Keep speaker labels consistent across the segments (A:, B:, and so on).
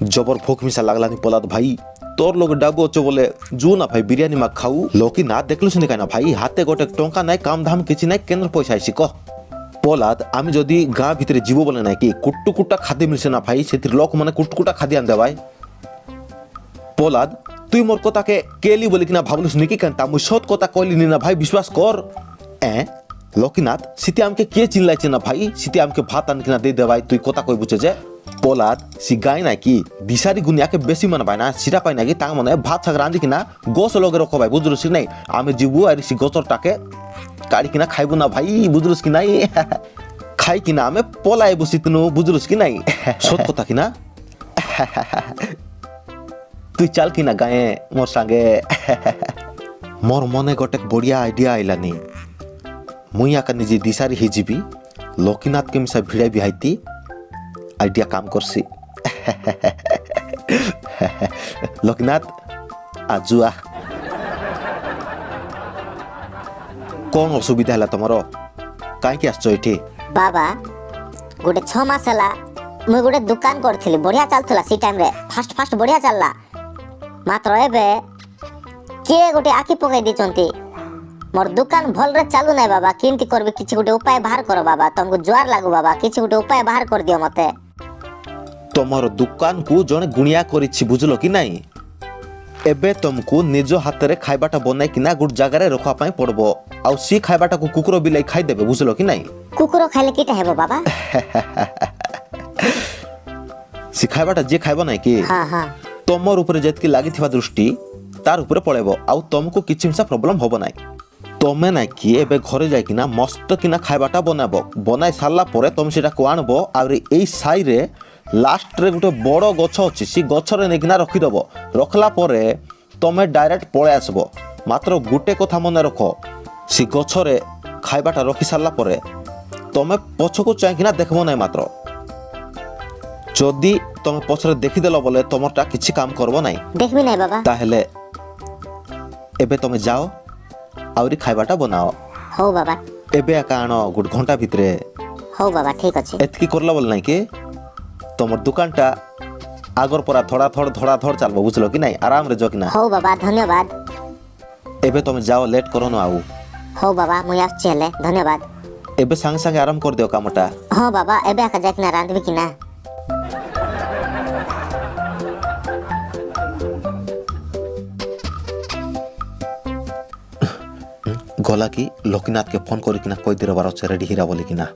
A: जबर भूख मिसा लागलानी पलाद भाई तोर लोग डाबो अच्छो बोले जू ना भाई बिरियानी मा खाऊ लोकी ना देखलु सुनी ना भाई हाथे गोटे टंका नाई काम धाम किछि नाई केन्द्र पैसा आइसी कह पलाद आमी जदि गाँ भितर जीव बोले ना कि कुट्टुकुटा खाद्य मिलसे ना भाई सेतिर लोक माने कुट्टुकुटा खाद्य आन देवाय पलाद तुई मोर कथा के केली बोली कि ना भाबलुस निकी केनता मुई सत कथा कहली नी ना भाई विश्वास कर ए लोकीनाथ सीते आमके के चिल्लाइছে ना भाई सीते आमके भात आन कि ना दे देवाय तुई कथा कই बुझे जे पलाद सी गाय ना कि दिसारी गुनिया के बेसी मन पाय ना सिरा पाय ना कि तांग मने भात साग रांधी कि ना गोस लगे रखो भाई बुझलुस कि नहीं आमे जीवु आरि सी गोचर टाके काड़ी कि ना खाइबु ना भाई बुझलुस कि नहीं खाई कि ना आमे पलाय बसितनु बुझलुस कि नहीं सत कथा कि ना तुई चल कि ना गाए मोर संगे मोर मने गोटे बढ़िया आइडिया आइलानी मुई आका निजे दिसारी हे जीबी लोकीनाथ के मिसा भिड़ाई बिहाइती आइडिया काम करसी लोकीनाथ आजुआ कौन असुविधा है तुमरो कहीं आसचो एठी
B: बाबा गोटे 6 मास हला मुई गोटे दुकान करथिली बढ़िया चलथला सी टाइम रे फास्ट फास्ट बढ़िया चलला मात्र एबे के गोटे आखि पकाई दिचंती मोर दुकान भल रे चालू नै बाबा किंती करबे किछि गोटे उपाय बाहर करो बाबा तुमको ज्वार लागू बाबा किछि गोटे उपाय बाहर कर दियो मते
A: तुमर दुकान को जने गुणिया करिछि बुझलो कि नहीं एबे तुमको निज हाथ रे खाइबाटा बनाई किना गुड जगह रे रखवा पई पड़बो आ सी खाइबाटा को कुकुर बिलाई खाइ देबे बुझलो कि नहीं
B: कुकुर खाइले किटा हेबो बाबा
A: सी खाइबाटा जे खाइबो नै कि
B: हां हां
A: तुमर ऊपर जेतकी लागि थिबा दृष्टि तार ऊपर पळेबो आ तुमको किछि मिसा प्रॉब्लम होबो नै तमे ना कि एबे घरे जाय किना मस्त किना खाइबाटा बनाबो बनाई सारला परे तुम सेटा को आनबो आउरी एई साई रे लास्ट रे गोटे बड़ गछ अछि सी गछ रे नेकिना रखि दबो रखला परे तमे डायरेक्ट पळे आसबो मात्र गोटे कथा मन रखो सी गछ रे खाइबाटा रखि सारला परे तमे पछको चाहि किना देखबो नै मात्र जदि तमे पछरे देखि देलो बोले तमरटा किछि काम करबो नै
B: देखबी नै बाबा
A: ताहेले एबे तमे जाओ आउरी खाइबाटा बनाओ
B: हो बाबा
A: एबे आका आनो गुड घंटा भितरे
B: हो बाबा ठीक अछि
A: एतकी करला बोल नै कि तमर दुकानटा आगर परा थोड़ा थोड़ चलबो बुझलो कि नहीं आराम रे जो कि ना
B: हो बाबा धन्यवाद
A: एबे तुम जाओ लेट करो न आउ
B: हो बाबा मुई आछ चले धन्यवाद
A: एबे संग संग आराम कर दियो कामटा
B: हां बाबा एबे आका जाक ना रांधबी कि ना
A: गला की लोकीनाथ के फोन करी किना कोई देर बारो रेडी हीरा बोली किना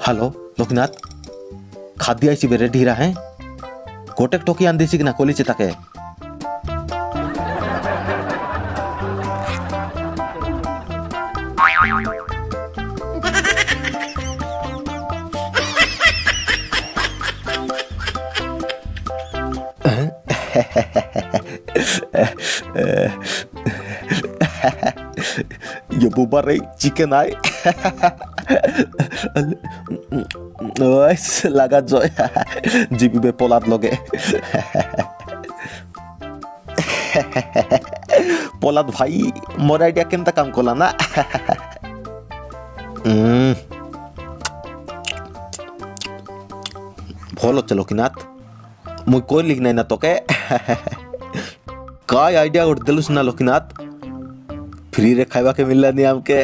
A: हेलो लोकीनाथ खाद्य आइसी बे रेडी हीरा है कोटेक टोकी आन देसी किना कोली चिताके ये बुबा रे चिकन आए ओइस लगा जय जीबी बे पलाद लगे पलाद भाई मोर आइडिया केनता काम कोला ना भलो चलो लोकीनाथ मुई कोई लिख नहीं ना तोके काय आइडिया उठ देलुस ना लोकीनाथ फ्री रे खाइबा के मिलला नहीं हमके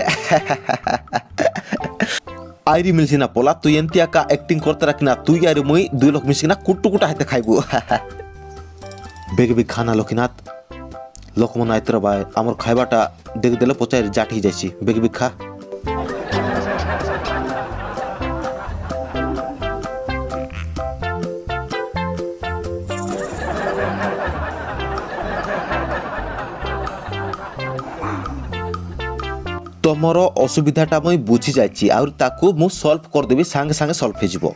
A: आइरी मिलसी ना पोला तू एंतिया का एक्टिंग करते रखना तू यार मुई दुई लोग मिसिना कुट्टू कुटा हाते खाइबू बेग बेग खाना लोकीनाथ लोक मन आइतर बाय हमर खाइबाटा देख देले पचाई जाठी जाइसी बेग बेग खा तमर असुविधाटा मुई बुझी जाइछि आउर ताकू मु सॉल्व कर देबी संगे संगे सॉल्व हे जिवो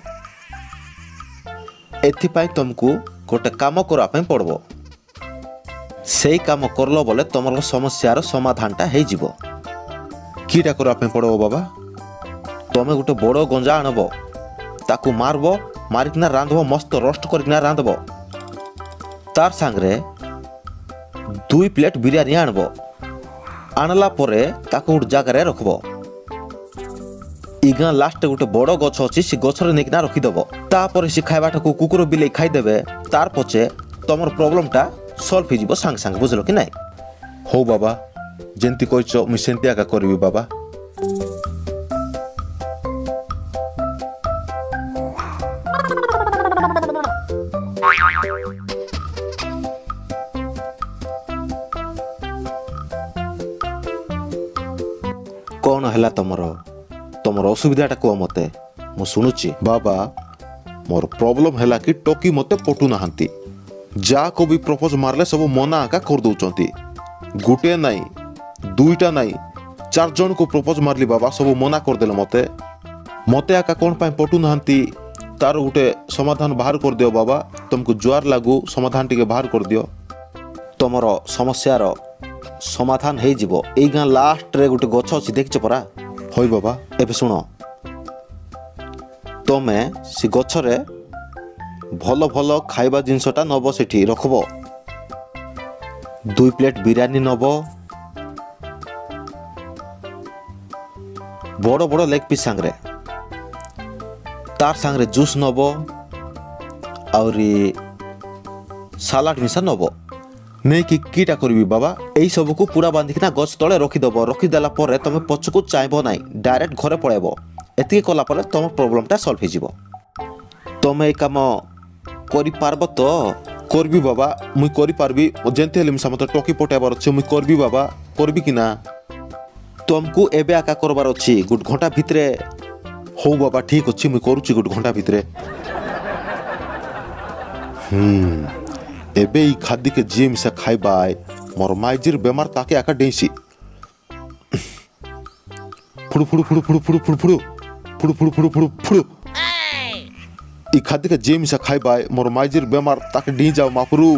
A: एथि पई तुमको गोटे काम करा पई पड़बो सेई काम करलो बोले तमर समस्यार समाधानटा हे जिवो कीटा करा पई पड़बो बाबा तमे गोटे बड़ो गंजा आनबो ताकू मारबो मारिकना रांधबो मस्त रोस्ट करकना रांधबो तार संगरे 2 प्लेट बिरयानी आनबो आनला परे ताको उठ जगह रखबो ଇଗାଁ ଲାଷ୍ଟ ଗୋଟେ ବଡ଼ ଗଛ ଅଛି ସେ ଗଛରେ ନେଇକିନା ରଖିଦେବ ତାପରେ ସେ ଖାଇବାଟାକୁ କୁକୁର ବିଲେଇ ଖାଇଦେବେ ତାର ପଛେ ତମର ପ୍ରୋବ୍ଲେମଟା ସଲ୍ଭ ହେଇଯିବ ସାଙ୍ଗେ ସାଙ୍ଗେ ବୁଝିଲ କି ନାଇଁ ହଉ ବାବା ଯେମିତି କହିଛ ମୁଁ ସେମିତି ଆକା କରିବି ବାବା କ'ଣ ହେଲା ତମର ଅସୁବିଧାଟା କୁହ ମୋତେ ମୁଁ ଶୁଣୁଛି ବାବା ମୋର ପ୍ରୋବ୍ଲେମ ହେଲା କି ଟକି ମୋତେ ପଟୁନାହାନ୍ତି ଯାହାକୁ ବି ପ୍ରପୋଜ ମାରିଲେ ସବୁ ମନା ଆକା କରିଦେଉଛନ୍ତି ଗୋଟିଏ ନାଇଁ ଦୁଇଟା ନାଇଁ 4 ଜଣଙ୍କୁ ପ୍ରପୋଜ ମାରିଲି ବାବା ସବୁ ମନା କରିଦେଲେ ମୋତେ ଆକା କ'ଣ ପାଇଁ ପଟୁନାହାନ୍ତି ତାର ଗୋଟେ ସମାଧାନ ବାହାର କରିଦିଅ ବାବା ତୁମକୁ ଜୁଆର ଲାଗୁ ସମାଧାନ ଟିକେ ବାହାର କରିଦିଅ ତମର ସମସ୍ୟାର ସମାଧାନ ହେଇଯିବ ଏଇ ଗାଁ ଲାଷ୍ଟରେ ଗୋଟେ ଗଛ ଅଛି ଦେଖିଛ ପରା ହଇ ବାବା ଏବେ ଶୁଣ ତମେ ସେ ଗଛରେ ଭଲ ଭଲ ଖାଇବା ଜିନିଷଟା ନେବ ସେଠି ରଖିବ 2 ପ୍ଲେଟ୍ ବିରିୟାନୀ ନେବ ବଡ଼ ବଡ଼ ଲେଗ୍ ପିସ୍ ସାଙ୍ଗରେ ତାର ସାଙ୍ଗରେ ଜୁସ୍ ନେବ ଆହୁରି ସାଲାଡ଼ ମିଶା ନେବ ନେଇକି କିଟା କରିବି ବାବା ଏଇ ସବୁକୁ ପୁରା ବାନ୍ଧିକିନା ଗଛ ତଳେ ରଖିଦେବ ରଖିଦେଲା ପରେ ତମେ ପଛକୁ ଚାହିଁବ ନାହିଁ ଡାଇରେକ୍ଟ ଘରେ ପଳାଇବ ଏତିକି କଲା ପରେ ତମ ପ୍ରୋବ୍ଲେମଟା ସଲ୍ଭ ହେଇଯିବ ତମେ ଏଇ କାମ କରିପାରିବ ତ କରିବି ବାବା ମୁଇଁ କରିପାରିବି ଯେମିତି ହେଲେ ମିଶା ମୋତେ ଟକି ପଠାଇବାର ଅଛି ମୁଇଁ କରିବି ବାବା କରିବି କି ନା ତମକୁ ଏବେ ଆକା କରିବାର ଅଛି 1 ଘଣ୍ଟା ଭିତରେ ହଉ ବାବା ଠିକ୍ ଅଛି ମୁଇଁ କରୁଛି 1 ଘଣ୍ଟା ଭିତରେ ଏବେ ଏଇ ଖାଦ୍ୟକେ ଯିଏ ମିଶା ଖାଇବା ମୋର ମାଇଜିର ବେମାର ତାକେ ଆକା ଡେଇଁସି ଫୁଡୁ ଫୁଡୁ ଫୁଡୁ ଫୁଡୁ ଫୁଡୁ ଫୁଡୁ ଫୁଡୁ ଫୁଡୁ ଫୁଡୁ ଫୁଡୁ ଫୁଡୁ ଫୁଡୁ এই খাদ্যকে যে মিশা খাইবাই মোর মাইজির বেমার তাকে নিয়ে যাও মাপুরু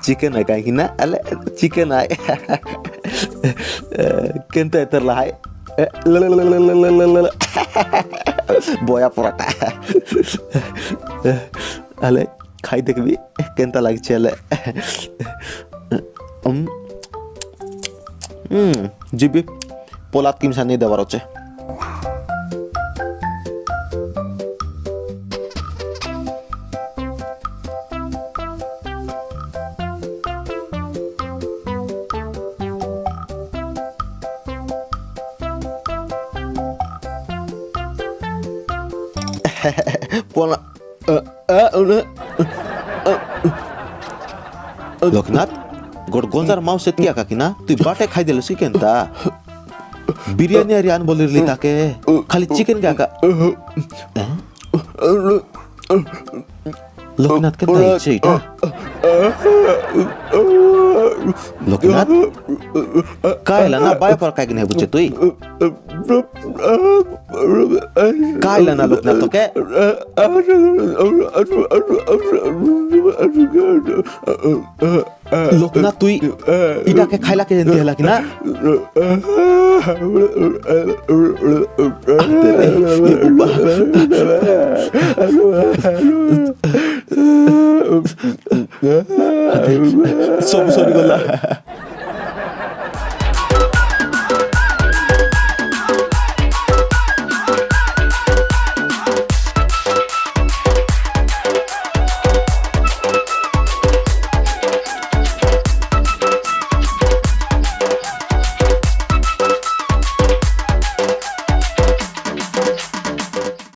A: चिकन है कहीं ना अले चिकन है Kenta terlah boya porata ale खाई देखबी केंता लाग चले जीबी पोलात किमसा नहीं देवार अच्छे लोकनाथ गोड गोंजार माउस एतिया काकिना तु बाटे खाई देलस की केंता बिरयानी आरियान बोलिरली ताके खाली चिकन काका लोकनाथ केंता इच्छे इटा लोकनाथ कायला ना बाय पर काय नाही बुचे तुई कायला ना लोकनाथ तो के लोकनाथ तुई इटा के खायला के जंती हला कि ना सब सॉरी गला